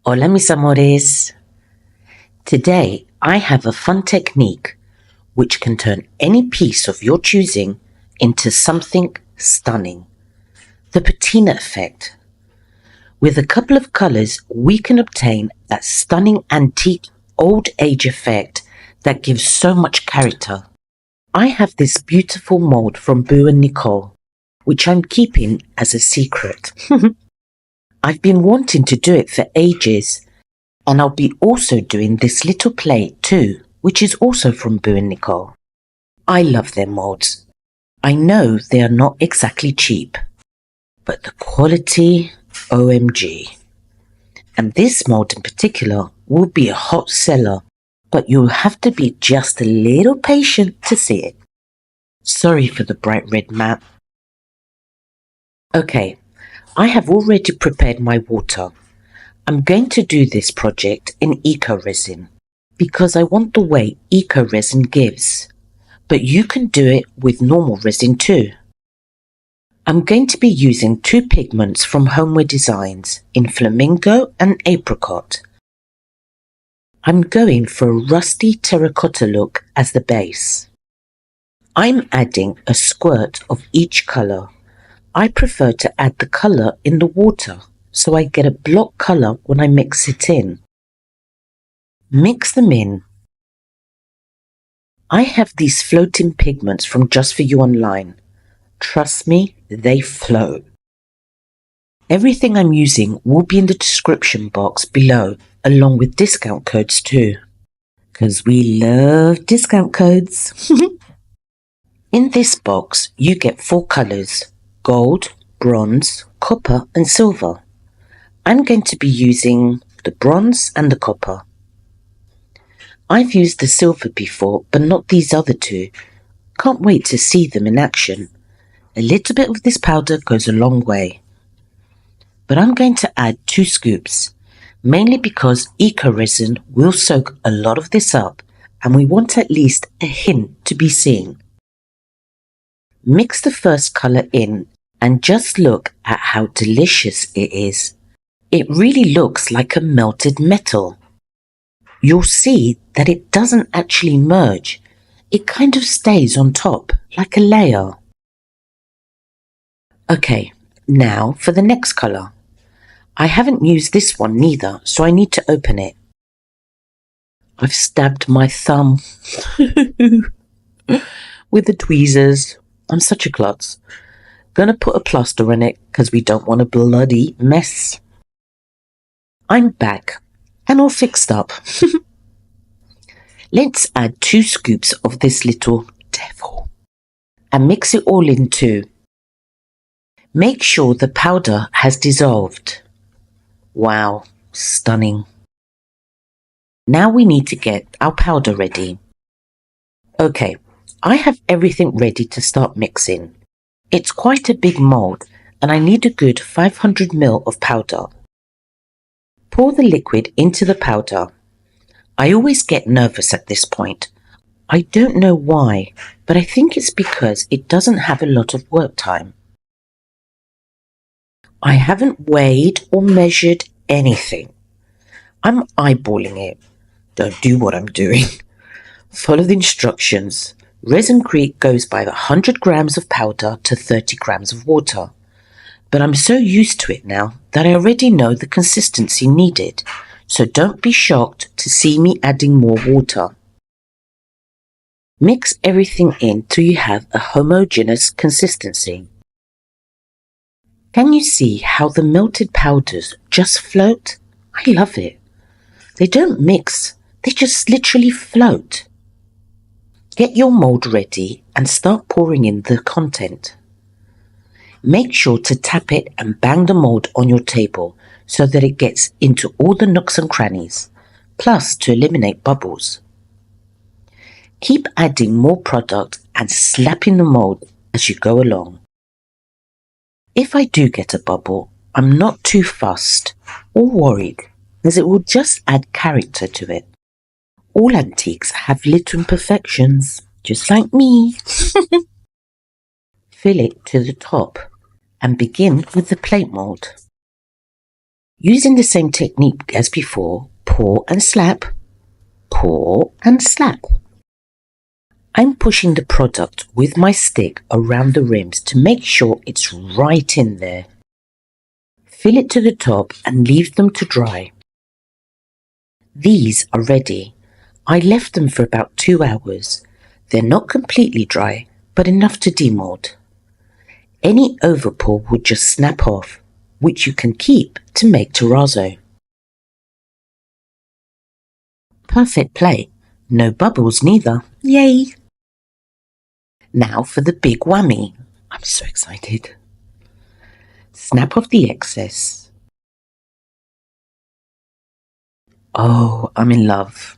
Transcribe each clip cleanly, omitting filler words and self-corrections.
Hola mis amores. Today I have a fun technique which can turn any piece of your choosing into something stunning. The patina effect. With a couple of colors we can obtain that stunning antique old age effect that gives so much character. I have this beautiful mold from Boo and Nicole which I'm keeping as a secret. I've been wanting to do it for ages. And I'll be also doing this little plate too, which is also from Boo and Nicole. I love their molds. I know they are not exactly cheap, but the quality, OMG. And this mold in particular will be a hot seller, but you'll have to be just a little patient to see it. Sorry for the bright red mat. Okay, I have already prepared my water. I'm going to do this project in eco resin because I want the way eco resin gives, but you can do it with normal resin too. I'm going to be using two pigments from Homeware Designs in Flamingo and Apricot. I'm going for a rusty terracotta look as the base. I'm adding a squirt of each colour. I prefer to add the colour in the water, so I get a block colour when I mix it in. Mix them in. I have these floating pigments from Just For You online. Trust me, they float. Everything I'm using will be in the description box below, along with discount codes too. Because we love discount codes. In this box, you get 4 colours: gold, bronze, copper and silver. I'm going to be using the bronze and the copper. I've used the silver before, but not these other two. Can't wait to see them in action. A little bit of this powder goes a long way. But I'm going to add 2 scoops, mainly because eco resin will soak a lot of this up and we want at least a hint to be seen. Mix the first colour in and just look at how delicious it is. It really looks like a melted metal. You'll see that it doesn't actually merge. It kind of stays on top, like a layer. Okay, now for the next colour. I haven't used this one neither, so I need to open it. I've stabbed my thumb with the tweezers. I'm such a klutz. Gonna put a plaster on it because we don't want a bloody mess. I'm back and all fixed up. Let's add 2 scoops of this little devil and mix it all in too. Make sure the powder has dissolved. Wow, stunning. Now we need to get our powder ready. Okay, I have everything ready to start mixing. It's quite a big mould and I need a good 500 ml of powder. Pour the liquid into the powder. I always get nervous at this point. I don't know why, but I think it's because it doesn't have a lot of work time. I haven't weighed or measured anything. I'm eyeballing it. Don't do what I'm doing. Follow the instructions. Resin-crete goes by 100 grams of powder to 30 grams of water. But I'm so used to it now that I already know the consistency needed, so don't be shocked to see me adding more water. Mix everything in till you have a homogeneous consistency. Can you see how the melted powders just float? I love it. They don't mix, they just literally float. Get your mold ready and start pouring in the content. Make sure to tap it and bang the mold on your table so that it gets into all the nooks and crannies, plus to eliminate bubbles. Keep adding more product and slapping the mold as you go along. If I do get a bubble, I'm not too fussed or worried, as it will just add character to it. All antiques have little imperfections, just like me. Fill it to the top and begin with the plate mold. Using the same technique as before, pour and slap, pour and slap. I'm pushing the product with my stick around the rims to make sure it's right in there. Fill it to the top and leave them to dry. These are ready. I left them for about 2 hours. They're not completely dry, but enough to demold. Any overpour would just snap off, which you can keep to make terrazzo. Perfect play. No bubbles neither. Yay! Now for the big whammy. I'm so excited. Snap off the excess. Oh, I'm in love.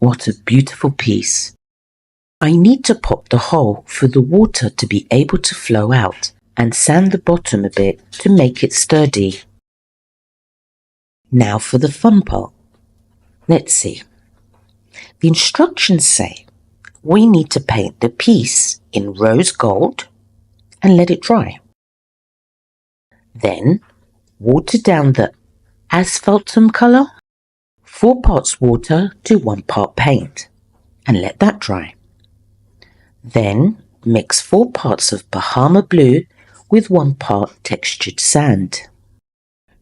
What a beautiful piece. I need to pop the hole for the water to be able to flow out and sand the bottom a bit to make it sturdy. Now for the fun part. Let's see. The instructions say we need to paint the piece in rose gold and let it dry. Then water down the asphaltum colour, 4 parts water to 1 part paint, and let that dry. Then mix 4 parts of Bahama blue with 1 part textured sand.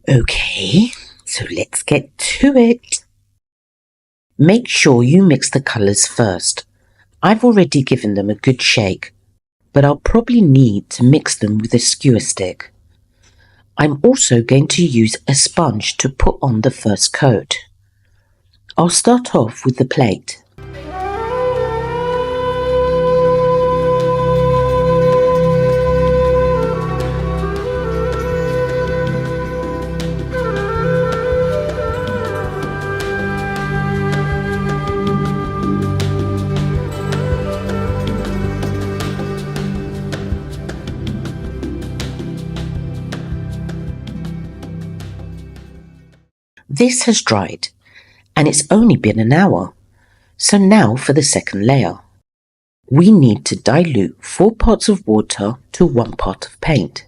Okay, so let's get to it. Make sure you mix the colours first. I've already given them a good shake, but I'll probably need to mix them with a skewer stick. I'm also going to use a sponge to put on the first coat. I'll start off with the plate. This has dried, and it's only been an hour. So now for the second layer. We need to dilute 4 parts of water to 1 part of paint.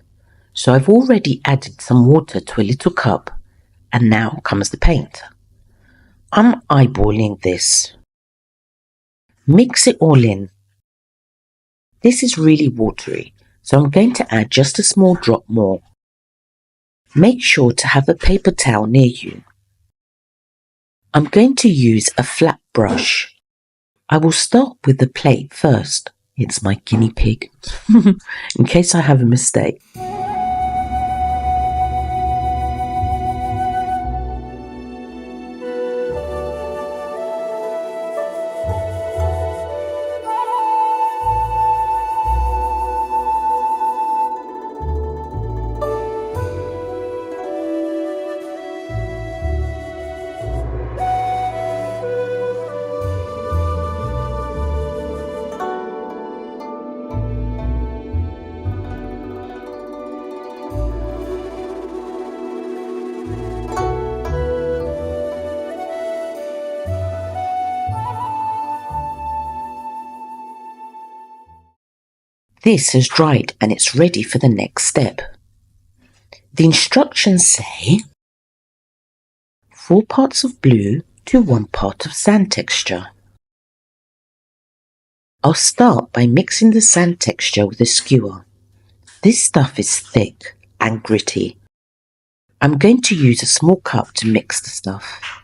So I've already added some water to a little cup, and now comes the paint. I'm eyeballing this. Mix it all in. This is really watery, so I'm going to add just a small drop more. Make sure to have a paper towel near you. I'm going to use a flat brush. I will start with the plate first. It's my guinea pig, in case I have a mistake. This has dried and it's ready for the next step. The instructions say 4 parts of blue to 1 part of sand texture. I'll start by mixing the sand texture with a skewer. This stuff is thick and gritty. I'm going to use a small cup to mix the stuff.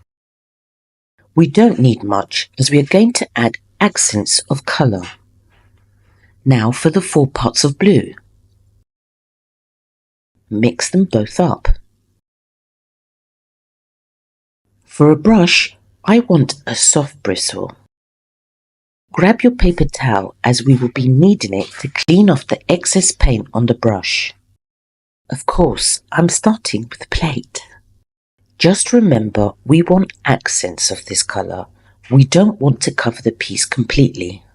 We don't need much as we are going to add accents of colour. Now for the 4 parts of blue. Mix them both up. For a brush, I want a soft bristle. Grab your paper towel as we will be needing it to clean off the excess paint on the brush. Of course, I'm starting with the plate. Just remember, we want accents of this colour. We don't want to cover the piece completely.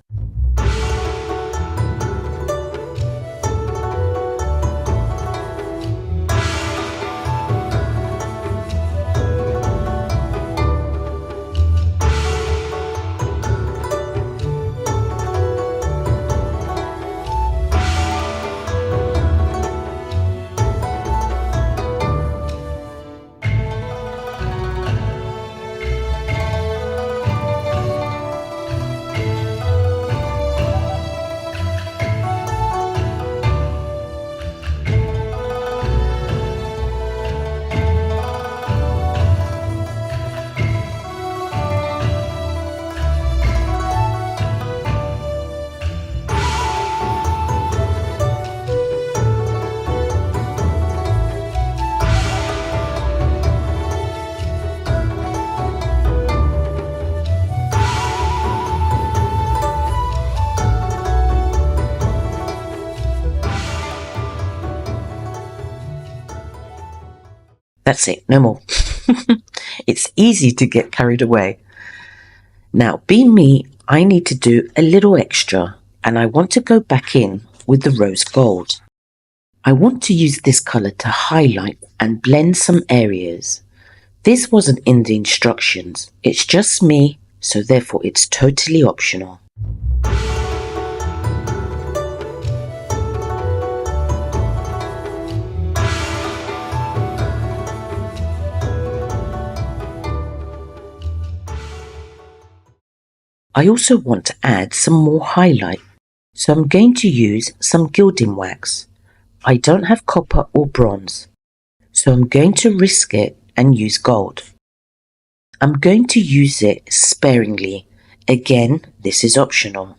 That's it, no more. It's easy to get carried away. Now, being me, I need to do a little extra, and I want to go back in with the rose gold. I want to use this colour to highlight and blend some areas. This wasn't in the instructions, it's just me, so therefore it's totally optional. I also want to add some more highlight, so I'm going to use some gilding wax. I don't have copper or bronze, so I'm going to risk it and use gold. I'm going to use it sparingly. Again, this is optional.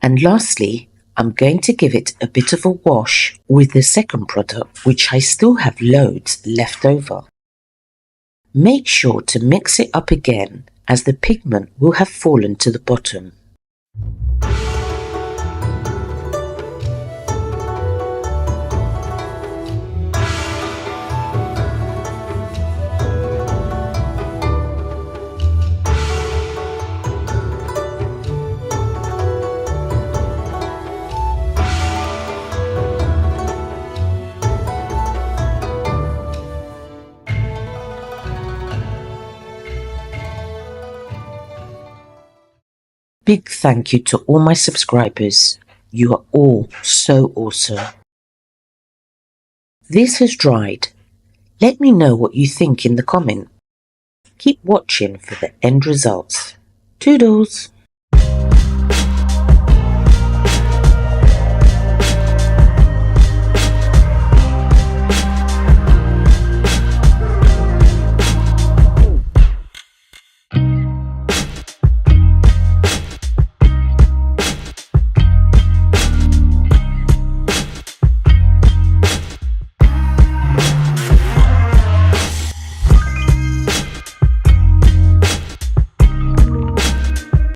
And lastly, I'm going to give it a bit of a wash with the second product, which I still have loads left over. Make sure to mix it up again, as the pigment will have fallen to the bottom. Big thank you to all my subscribers. You are all so awesome. This has dried. Let me know what you think in the comment. Keep watching for the end results. Toodles!